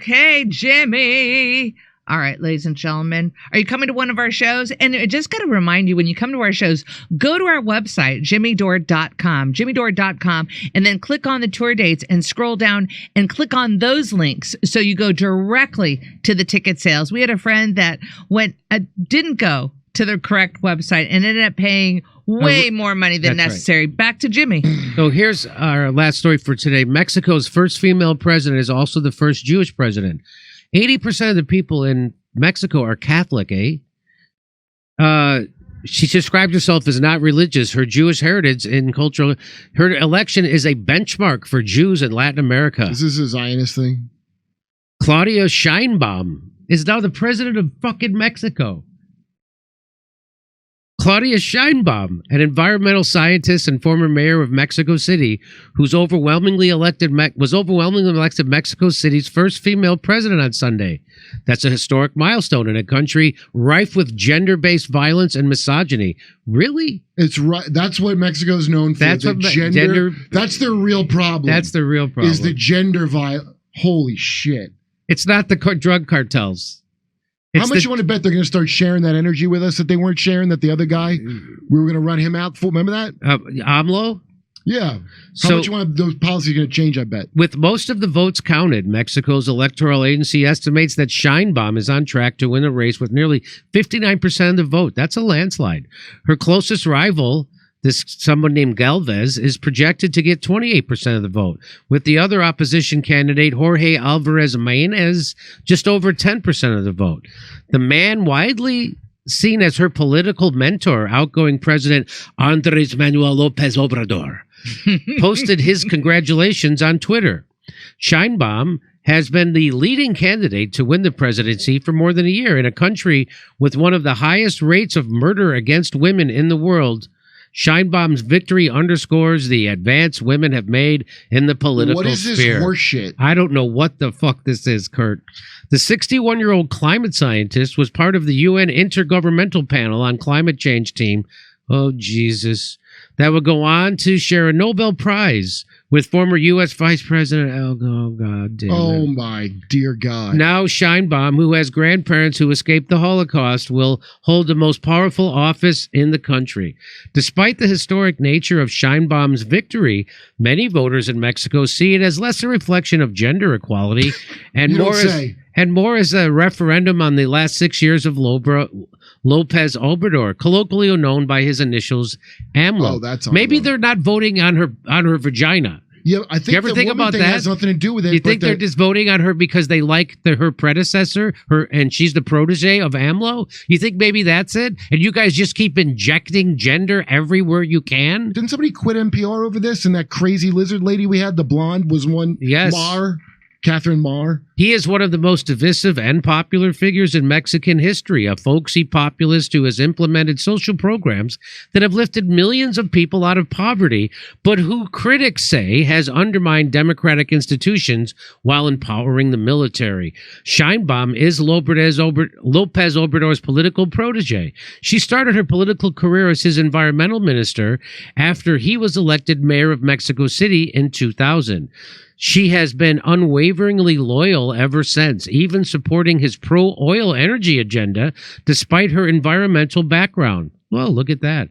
Okay, Jimmy. All right, ladies and gentlemen, are you coming to one of our shows? And I just got to remind you, when you come to our shows, go to our website, jimmydore.com, and then click on the tour dates and scroll down and click on those links so you go directly to the ticket sales. We had a friend that didn't go to the correct website and ended up paying way more money than necessary. Right. Back to Jimmy. So here's our last story for today. Mexico's first female president is also the first Jewish president. 80% of the people in Mexico are Catholic, eh? She described herself as not religious. Her Jewish heritage and cultural... Her election is a benchmark for Jews in Latin America. Is this a Zionist thing? Claudia Sheinbaum is now the president of fucking Mexico. Claudia Sheinbaum, an environmental scientist and former mayor of Mexico City, was overwhelmingly elected Mexico City's first female president on Sunday. That's a historic milestone in a country rife with gender-based violence and misogyny. Really? It's right. That's what Mexico's known for. That's what gender. That's their real problem. That's the real problem. Is the gender violence? Holy shit! It's not the drug cartels. How much you want to bet they're going to start sharing that energy with us that they weren't sharing, that the other guy, we were going to run him out for? Remember that? AMLO? Yeah. How much you want those policies going to change, I bet? With most of the votes counted, Mexico's electoral agency estimates that Sheinbaum is on track to win the race with nearly 59% of the vote. That's a landslide. Her closest rival, someone named Galvez, is projected to get 28% of the vote, with the other opposition candidate, Jorge Alvarez Maínez, just over 10% of the vote. The man widely seen as her political mentor, outgoing President Andrés Manuel López Obrador, posted his congratulations on Twitter. Sheinbaum has been the leading candidate to win the presidency for more than a year in a country with one of the highest rates of murder against women in the world. Sheinbaum's victory underscores the advance women have made in the political sphere. What is this horseshit? I don't know what the fuck this is, Kurt. The 61-year-old climate scientist was part of the UN Intergovernmental Panel on Climate Change team. Oh, Jesus. That would go on to share a Nobel Prize with former U.S. Vice President God damn it. Oh, my dear God. Now Sheinbaum, who has grandparents who escaped the Holocaust, will hold the most powerful office in the country. Despite the historic nature of Sheinbaum's victory, many voters in Mexico see it as less a reflection of gender equality and more as a referendum on the last 6 years of López Obrador, colloquially known by his initials AMLO. Oh, that's maybe they're not voting on her vagina. Yeah, I think the woman thing has nothing to do with it. You think they're just voting on her because they like her predecessor, and she's the protege of AMLO? You think maybe that's it? And you guys just keep injecting gender everywhere you can? Didn't somebody quit NPR over this? And that crazy lizard lady we had, the blonde, was one? Yes. Catherine Marr. He is one of the most divisive and popular figures in Mexican history, a folksy populist who has implemented social programs that have lifted millions of people out of poverty, but who critics say has undermined democratic institutions while empowering the military. Sheinbaum is López Obrador's political protege. She started her political career as his environmental minister after he was elected mayor of Mexico City in 2000. She has been unwaveringly loyal ever since, even supporting his pro-oil energy agenda despite her environmental background. Well, look at that.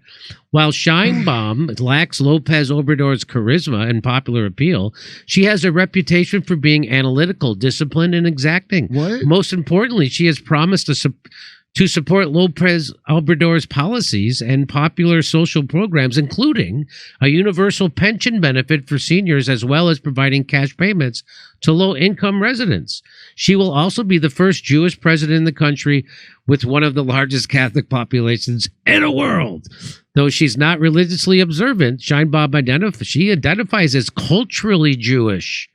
While Sheinbaum lacks López Obrador's charisma and popular appeal, she has a reputation for being analytical, disciplined, and exacting. What? Most importantly, she has promised to support López Obrador's policies and popular social programs, including a universal pension benefit for seniors, as well as providing cash payments to low-income residents. She will also be the first Jewish president in the country with one of the largest Catholic populations in the world. Though she's not religiously observant, Sheinbaum identifies as culturally Jewish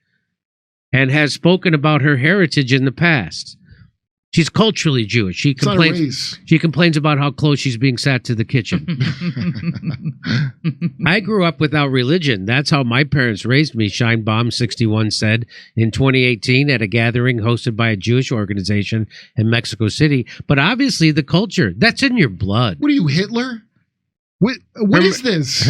and has spoken about her heritage in the past. She's culturally Jewish. She complains about how close she's being sat to the kitchen. I grew up without religion. That's how my parents raised me, Sheinbaum, 61, said in 2018 at a gathering hosted by a Jewish organization in Mexico City. But obviously the culture, that's in your blood. What are you, Hitler? What is this?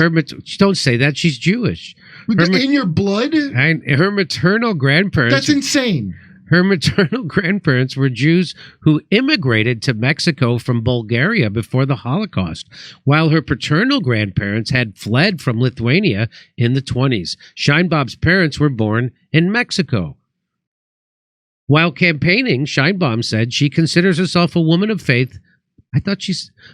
Don't say that. She's Jewish. In your blood? Her maternal grandparents... That's insane. Her maternal grandparents were Jews who immigrated to Mexico from Bulgaria before the Holocaust, while her paternal grandparents had fled from Lithuania in the 1920s. Scheinbaum's parents were born in Mexico. While campaigning, Scheinbaum said she considers herself a woman of faith,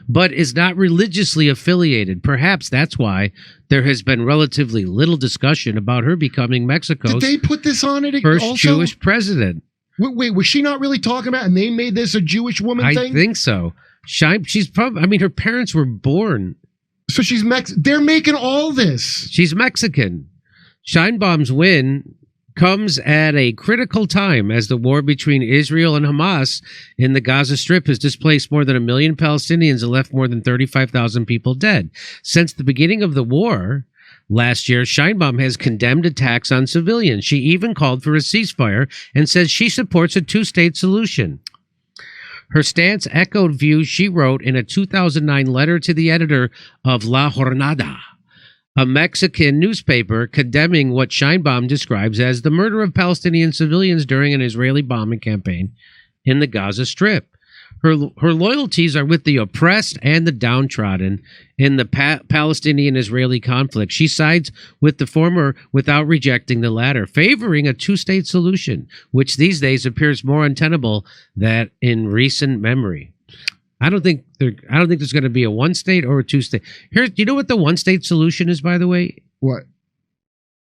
but is not religiously affiliated. Perhaps that's why there has been relatively little discussion about her becoming Mexico's Did they put this on it first also? Jewish president. Wait, was she not really talking about, and they made this a Jewish woman thing? I think so. She's probably, I mean, her parents were born. So she's they're making all this. She's Mexican. Scheinbaum's win comes at a critical time as the war between Israel and Hamas in the Gaza Strip has displaced more than 1 million Palestinians and left more than 35,000 people dead. Since the beginning of the war last year, Scheinbaum has condemned attacks on civilians. She even called for a ceasefire and says she supports a two-state solution. Her stance echoed views she wrote in a 2009 letter to the editor of La Jornada, a Mexican newspaper condemning what Scheinbaum describes as the murder of Palestinian civilians during an Israeli bombing campaign in the Gaza Strip. Her loyalties are with the oppressed and the downtrodden in the Palestinian-Israeli conflict. She sides with the former without rejecting the latter, favoring a two-state solution, which these days appears more untenable than in recent memory. I don't think there's going to be a one-state or a two-state. Do you know what the one-state solution is, by the way? What?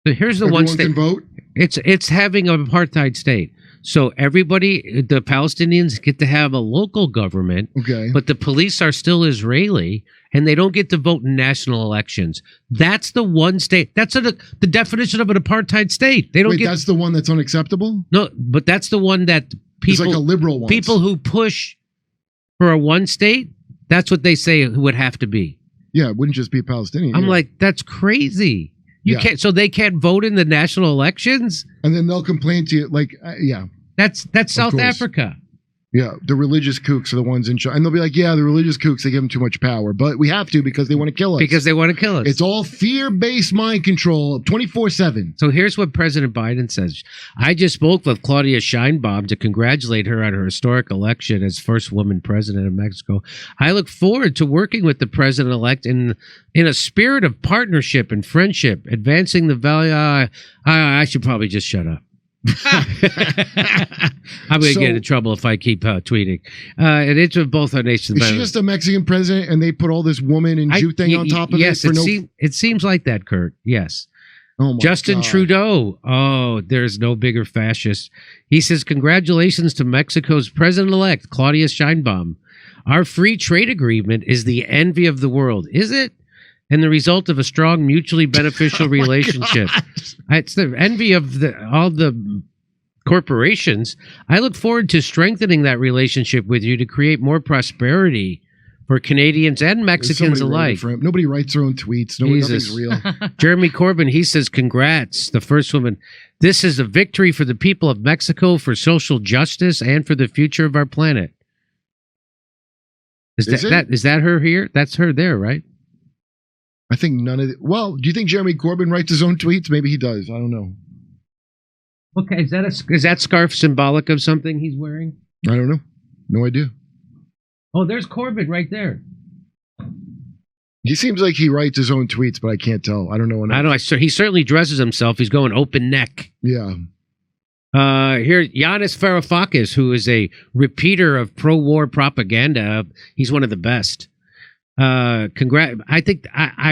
Here's the Everyone one-state. can vote? It's having an apartheid state. So everybody, the Palestinians get to have a local government, Okay. but the police are still Israeli, and they don't get to vote in national elections. That's the one state. That's the definition of an apartheid state. They don't Wait, get. that's the one that's unacceptable? No, but that's the one that It's people, like a liberal one. people who push for a one state, that's what they say it would have to be. Yeah, it wouldn't just be Palestinian. I'm yeah. like, that's crazy. You Yeah. can't. So they can't vote in the national elections. And then they'll complain to you, like, yeah. That's South course. Africa. Yeah, the religious kooks are the ones in charge. And they'll be like, yeah, the religious kooks, they give them too much power. But we have to because they want to kill us. Because they want to kill us. It's all fear-based mind control 24/7. So here's what President Biden says. I just spoke with Claudia Sheinbaum to congratulate her on her historic election as first woman president of Mexico. I look forward to working with the president-elect in a spirit of partnership and friendship, advancing the value. I should probably just shut up. I'm going to get in trouble if I keep tweeting. And it's with both our nations. Is she just a Mexican president and they put all this woman and Jew thing on top of it? Yes, it seems like that, Kurt. Yes. Oh my Justin God. Trudeau. Oh, there's no bigger fascist. He says, congratulations to Mexico's president-elect, Claudia Sheinbaum. Our free trade agreement is the envy of the world. Is it? And the result of a strong, mutually beneficial relationship. It's the envy of all the corporations. I look forward to strengthening that relationship with you to create more prosperity for Canadians and Mexicans Somebody wrote it alike. for him. Nobody writes their own tweets. Nothing's real. Jeremy Corbyn, he says, congrats, the first woman. This is a victory for the people of Mexico, for social justice, and for the future of our planet. Is that her here? That's her there, right? I think none of it. Well, do you think Jeremy Corbyn writes his own tweets? Maybe he does. I don't know. Okay, is that scarf symbolic of something he's wearing? I don't know. No idea. Oh, there's Corbyn right there. He seems like he writes his own tweets, but I can't tell. I don't know enough. I don't know. He certainly dresses himself. He's going open neck. Yeah. Here, Yanis Varoufakis, who is a repeater of pro-war propaganda. He's one of the best. I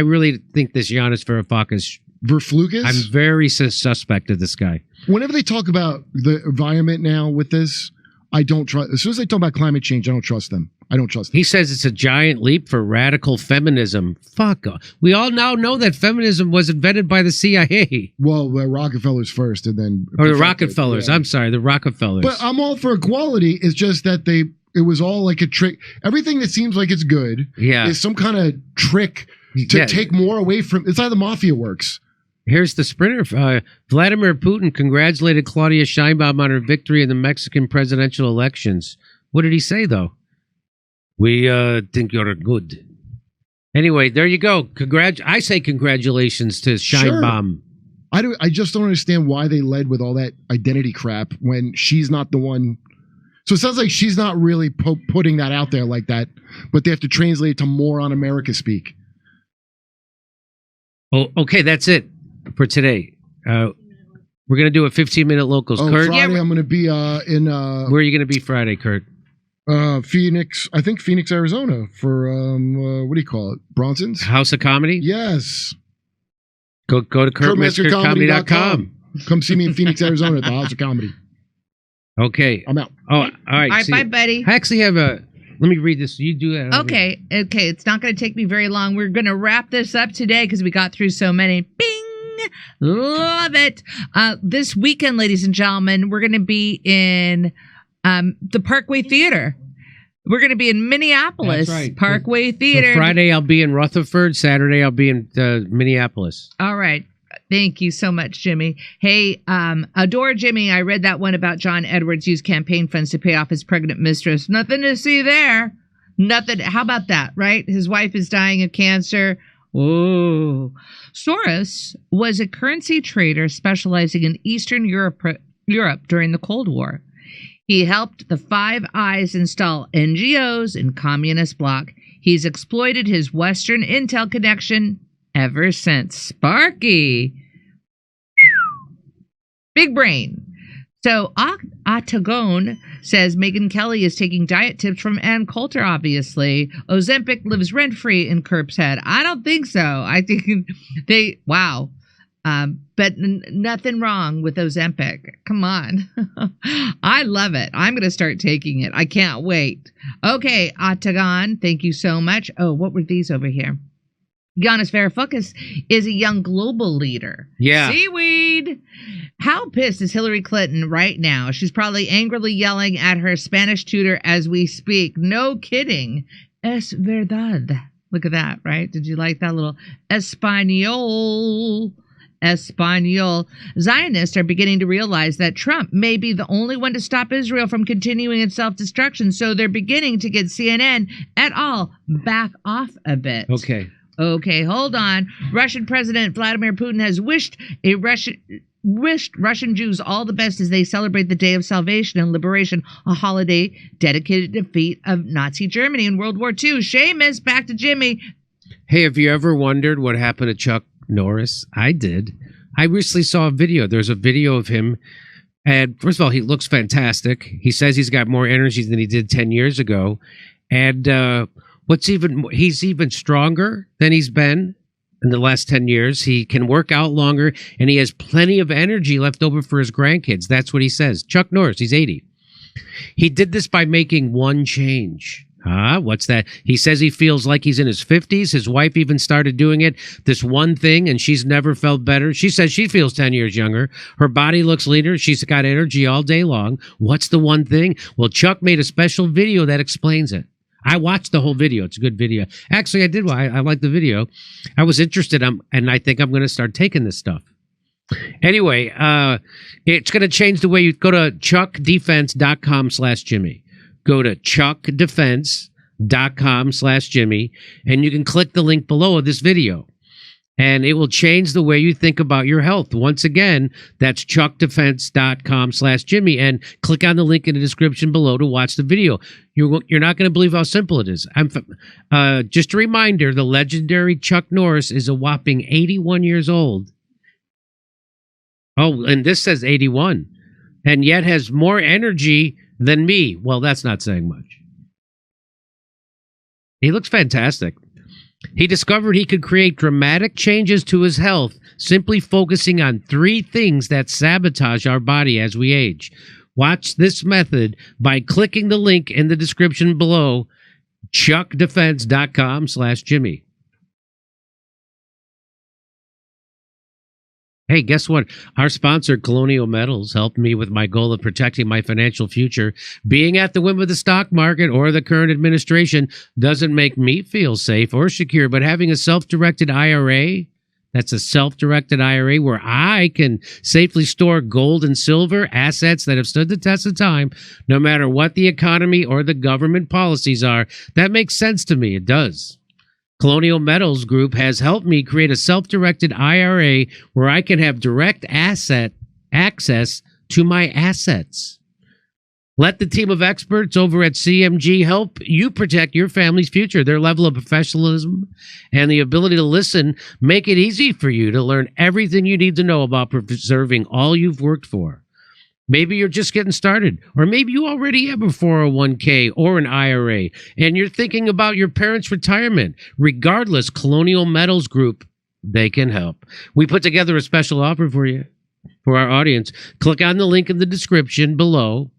really think this Yanis Varoufakis. Verflugas? I'm very suspect of this guy. Whenever they talk about the environment now with this, I don't trust. As soon as they talk about climate change, I don't trust them. I don't trust them. He says it's a giant leap for radical feminism. Fuck off. We all now know that feminism was invented by the CIA. Well, the Rockefellers first, and then or the Rockefellers. Yeah. I'm sorry, the Rockefellers. But I'm all for equality. It's just that it was all like a trick. Everything that seems like it's good is some kind of trick to take more away from. It's how the mafia works. Here's the sprinter. Vladimir Putin congratulated Claudia Sheinbaum on her victory in the Mexican presidential elections. What did he say, though? We think you're good. Anyway, there you go. I say congratulations to Sheinbaum. I just don't understand why they led with all that identity crap when she's not the one. So it sounds like she's not really putting that out there like that, but they have to translate it to more on America speak. Oh, okay, that's it for today. We're going to do a 15-minute locals. Kurt? Friday I'm going to be in... Where are you going to be Friday, Kurt? Phoenix, I think Phoenix, Arizona for, what do you call it? Bronson's? House of Comedy? Yes. Go to kurtmetzgercomedy.com. Come see me in Phoenix, Arizona at the House of Comedy. Okay. I'm out. Oh, all right. All right, bye, buddy. I actually have a... Let me read this. You do that. Okay. It's not going to take me very long. We're going to wrap this up today because we got through so many. Bing! Love it. This weekend, ladies and gentlemen, we're going to be in the Parkway Theater. We're going to be in Minneapolis. That's right. Parkway Theater. So Friday, I'll be in Rutherford. Saturday, I'll be in Minneapolis. All right. Thank you so much, Jimmy. Hey, Adore Jimmy, I read that one about John Edwards used campaign funds to pay off his pregnant mistress. Nothing to see there. Nothing. How about that, right? His wife is dying of cancer. Whoa. Soros was a currency trader specializing in Eastern Europe during the Cold War. He helped the Five Eyes install NGOs in communist bloc. He's exploited his Western intel connection ever since. Sparky. Big brain. So Octagon says Megyn Kelly is taking diet tips from Ann Coulter, obviously. Ozempic lives rent-free in Kerp's head. I don't think so. I think wow. But nothing wrong with Ozempic. Come on. I love it. I'm going to start taking it. I can't wait. Okay, Octagon, thank you so much. Oh, what were these over here? Giannis Varoufakis is a young global leader. Yeah. Seaweed. How pissed is Hillary Clinton right now? She's probably angrily yelling at her Spanish tutor as we speak. No kidding. Es verdad. Look at that, right? Did you like that little Espanol? Espanol. Zionists are beginning to realize that Trump may be the only one to stop Israel from continuing its self-destruction, so they're beginning to get CNN et al. Back off a bit. Okay, hold on. Russian President Vladimir Putin has wished Russian Jews all the best as they celebrate the Day of Salvation and Liberation, a holiday dedicated to the defeat of Nazi Germany in World War II. Seamus, back to Jimmy. Hey, have you ever wondered what happened to Chuck Norris? I did. I recently saw a video. There's a video of him, and first of all, he looks fantastic. He says he's got more energy than he did 10 years ago, and he's even stronger than he's been in the last 10 years. He can work out longer, and he has plenty of energy left over for his grandkids. That's what he says. Chuck Norris, he's 80. He did this by making one change. What's that? He says he feels like he's in his 50s. His wife even started doing it, this one thing, and she's never felt better. She says she feels 10 years younger. Her body looks leaner. She's got energy all day long. What's the one thing? Well, Chuck made a special video that explains it. I watched the whole video. It's a good video. Actually, I did. I like the video. I was interested, and I think I'm going to start taking this stuff. Anyway, it's going to change the way you go to chuckdefense.com/Jimmy. Go to chuckdefense.com/Jimmy, and you can click the link below of this video. And it will change the way you think about your health. Once again, that's chuckdefense.com/Jimmy, and click on the link in the description below to watch the video. You're not going to believe how simple it is. Just a reminder, the legendary Chuck Norris is a whopping 81 years old. Oh, and this says 81, and yet has more energy than me. Well, that's not saying much. He looks fantastic. He discovered he could create dramatic changes to his health simply focusing on 3 things that sabotage our body as we age. Watch this method by clicking the link in the description below, chuckdefense.com/Jimmy. Hey, guess what? Our sponsor, Colonial Metals, helped me with my goal of protecting my financial future. Being at the whim of the stock market or the current administration doesn't make me feel safe or secure, but having a self-directed IRA, that's a self-directed IRA where I can safely store gold and silver, assets that have stood the test of time, no matter what the economy or the government policies are, that makes sense to me. It does. Colonial Metals Group has helped me create a self-directed IRA where I can have direct access to my assets. Let the team of experts over at CMG help you protect your family's future. Their level of professionalism and the ability to listen make it easy for you to learn everything you need to know about preserving all you've worked for. Maybe you're just getting started, or maybe you already have a 401k or an IRA, and you're thinking about your parents' retirement. Regardless, Colonial Metals Group, they can help. We put together a special offer for you, for our audience. Click on the link in the description below,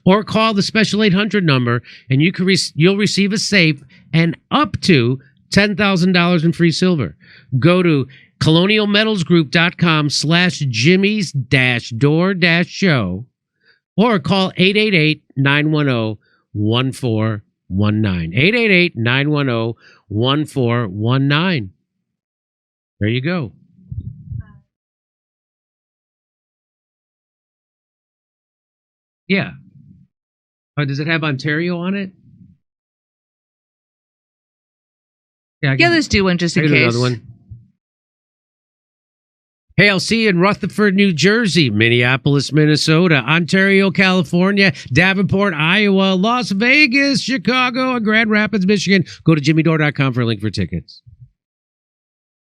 or call the special 800 number, and you'll receive a safe and up to $10,000 in free silver. Go to colonialmetalsgroup.com/Jimmy's-Dore-Show, or call 888-910-1419. 888-910-1419. There you go. Yeah. Oh, does it have Ontario on it? Yeah, let's do one just in case. Another one. Hey, I'll see you in Rutherford, New Jersey, Minneapolis, Minnesota, Ontario, California, Davenport, Iowa, Las Vegas, Chicago, and Grand Rapids, Michigan. Go to jimmydore.com for a link for tickets.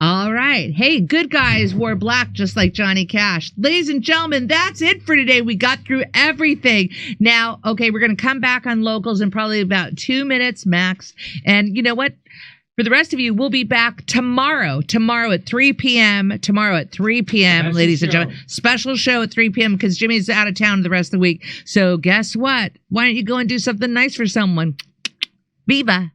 All right. Hey, good guys wore black just like Johnny Cash. Ladies and gentlemen, that's it for today. We got through everything. Now, okay, we're going to come back on locals in probably about 2 minutes max. And you know what? For the rest of you, we'll be back tomorrow at 3 p.m. Special ladies and show. gentlemen. Special show at 3 p.m. because Jimmy's out of town the rest of the week. So guess what? Why don't you go and do something nice for someone? Viva.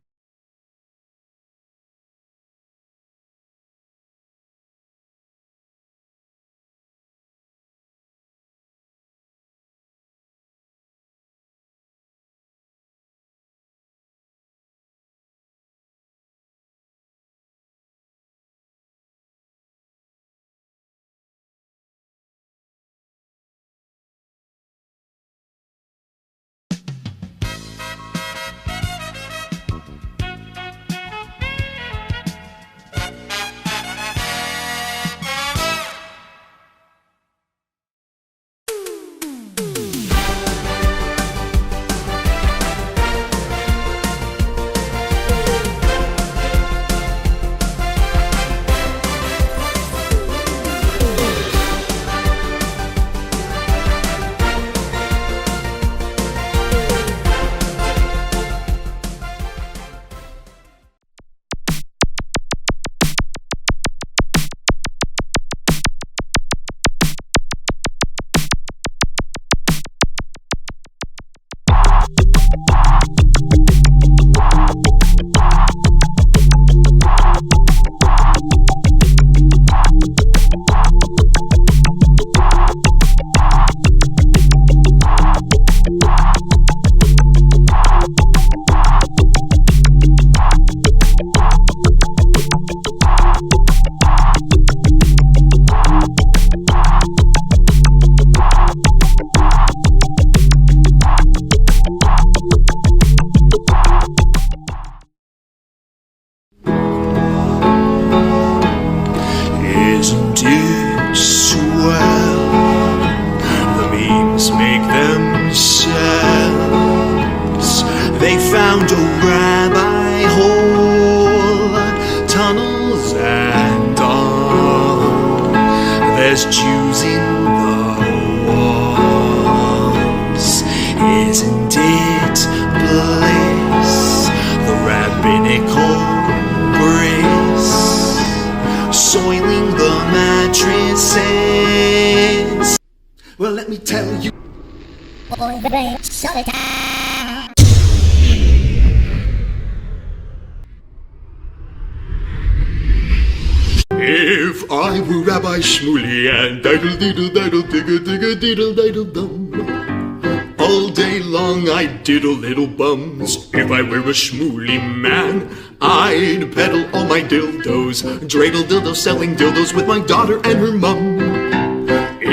found a rabbi hole, tunnels and all. There's Jews in the walls. Isn't it bliss? The rabbinical grace, soiling the mattresses. Well, let me tell you. If I were Rabbi Shmuley and diddle-diddle-diddle-digga-digga-diddle-diddle-dum, all day long I'd diddle little bums. If I were a Shmuley man, I'd peddle all my dildos, dreidel dildos, selling dildos with my daughter and her mum.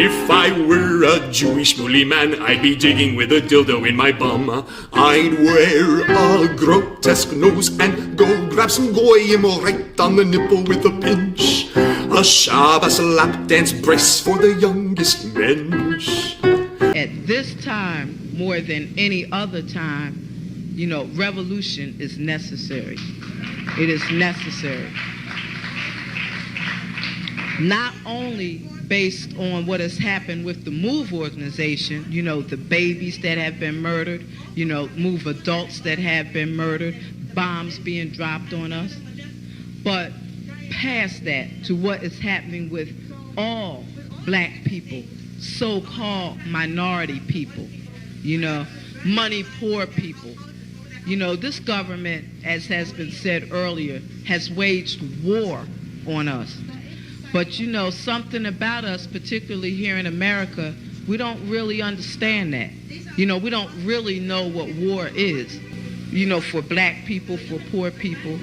If I were a Jewish woolly man, I'd be digging with a dildo in my bum. I'd wear a grotesque nose and go grab some goyim right on the nipple with a pinch. A Shabbos lap dance brace for the youngest mensch. At this time, more than any other time, you know, revolution is necessary. It is necessary. Not only based on what has happened with the MOVE organization, you know, the babies that have been murdered, you know, MOVE adults that have been murdered, bombs being dropped on us, but past that to what is happening with all black people, so-called minority people, you know, money poor people. You know, this government, as has been said earlier, has waged war on us. But, you know, something about us, particularly here in America, we don't really understand that. You know, we don't really know what war is. You know, for black people, for poor people,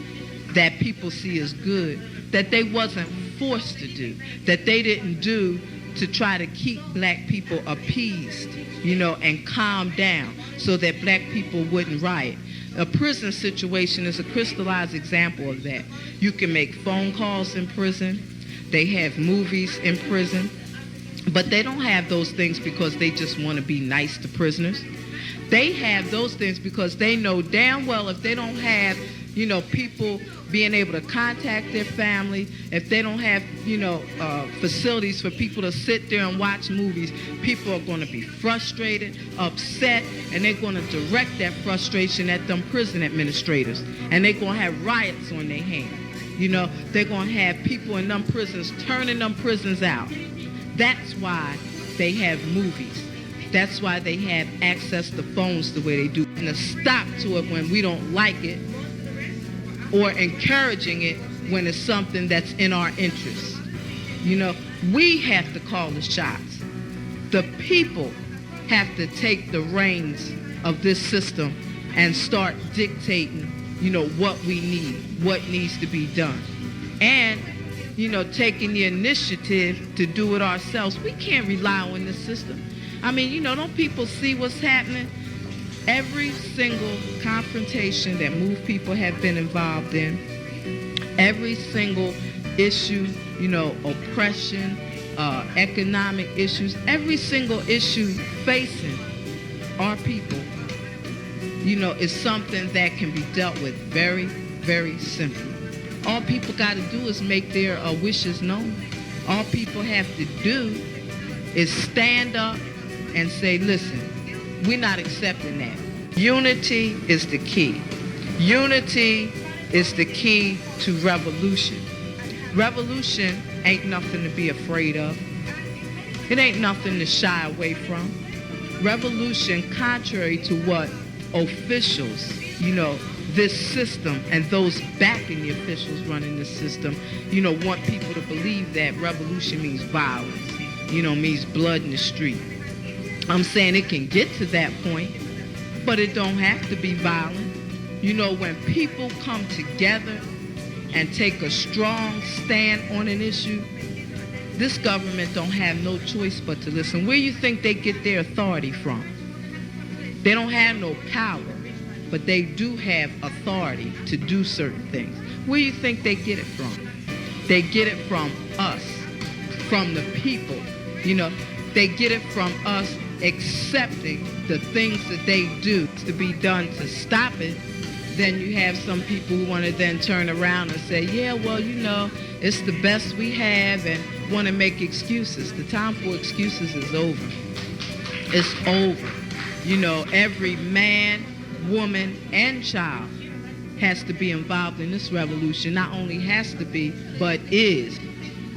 that people see as good, that they wasn't forced to do, that they didn't do to try to keep black people appeased, you know, and calm down so that black people wouldn't riot. A prison situation is a crystallized example of that. You can make phone calls in prison. They have movies in prison. But they don't have those things because they just want to be nice to prisoners. They have those things because they know damn well if they don't have, you know, people being able to contact their family, if they don't have, you know, facilities for people to sit there and watch movies, people are going to be frustrated, upset, and they're going to direct that frustration at them prison administrators. And they're going to have riots on their hands. You know, they're going to have people in them prisons turning them prisons out. That's why they have movies. That's why they have access to phones the way they do. And a stop to it when we don't like it, or encouraging it when it's something that's in our interest. You know, we have to call the shots. The people have to take the reins of this system and start dictating, you know, what we need, what needs to be done. And, you know, taking the initiative to do it ourselves. We can't rely on this system. I mean, you know, don't people see what's happening? Every single confrontation that MOVE people have been involved in, every single issue, you know, oppression, economic issues, every single issue facing our people, you know, is something that can be dealt with very, very simply. All people got to do is make their wishes known. All people have to do is stand up and say, listen, we're not accepting that. Unity is the key. Unity is the key to revolution. Revolution ain't nothing to be afraid of. It ain't nothing to shy away from. Revolution, contrary to what officials, you know, this system and those backing the officials running the system, you know, want people to believe that revolution means violence, you know, means blood in the street. I'm saying it can get to that point, but it don't have to be violent. You know, when people come together and take a strong stand on an issue, this government don't have no choice but to listen. Where you think they get their authority from? They don't have no power, but they do have authority to do certain things. Where you think they get it from? They get it from us, from the people. You know, they get it from us accepting the things that they do to be done to stop it. Then you have some people who want to then turn around and say, yeah, well, you know, it's the best we have, and want to make excuses. The time for excuses is over. It's over. You know, every man, woman, and child has to be involved in this revolution. Not only has to be, but is,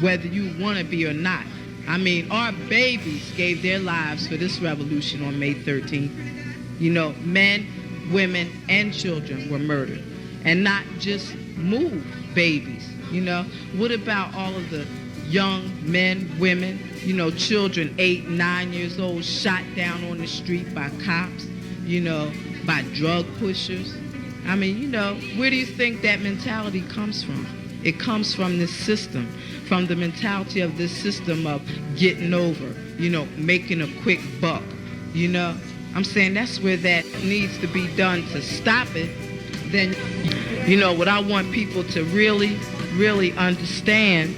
whether you want to be or not. I mean, our babies gave their lives for this revolution on May 13th. You know, men, women, and children were murdered. And not just MOVE babies, you know. What about all of the young men, women, you know, children 8, 9 years old shot down on the street by cops, you know, by drug pushers? I mean, you know, where do you think that mentality comes from? It comes from this system, from the mentality of this system of getting over, making a quick buck, I'm saying that's where that needs to be done to stop it. Then, what I want people to really, really understand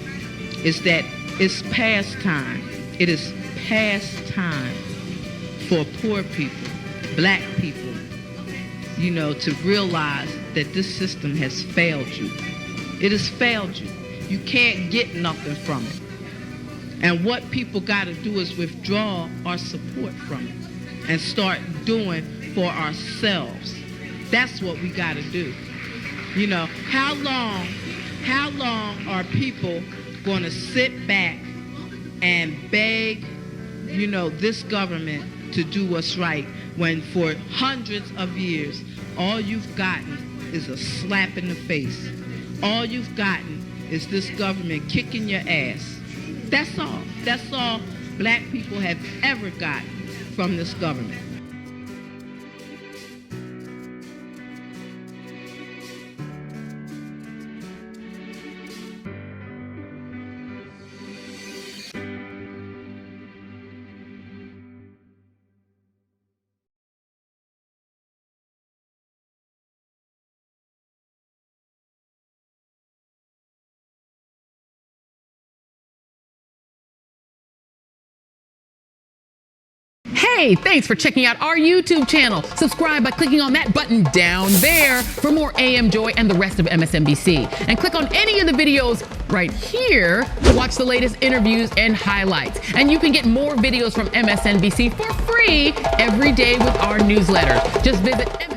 is that it's past time. It is past time for poor people, black people, to realize that this system has failed you. It has failed you. You can't get nothing from it. And what people got to do is withdraw our support from it and start doing for ourselves. That's what we got to do. How long are people going to sit back and beg, this government to do what's right when for hundreds of years all you've gotten is a slap in the face? All you've gotten is this government kicking your ass. That's all. That's all black people have ever gotten from this government. Hey, thanks for checking out our YouTube channel. Subscribe by clicking on that button down there for more AM Joy and the rest of MSNBC. And click on any of the videos right here to watch the latest interviews and highlights. And you can get more videos from MSNBC for free every day with our newsletter. Just visit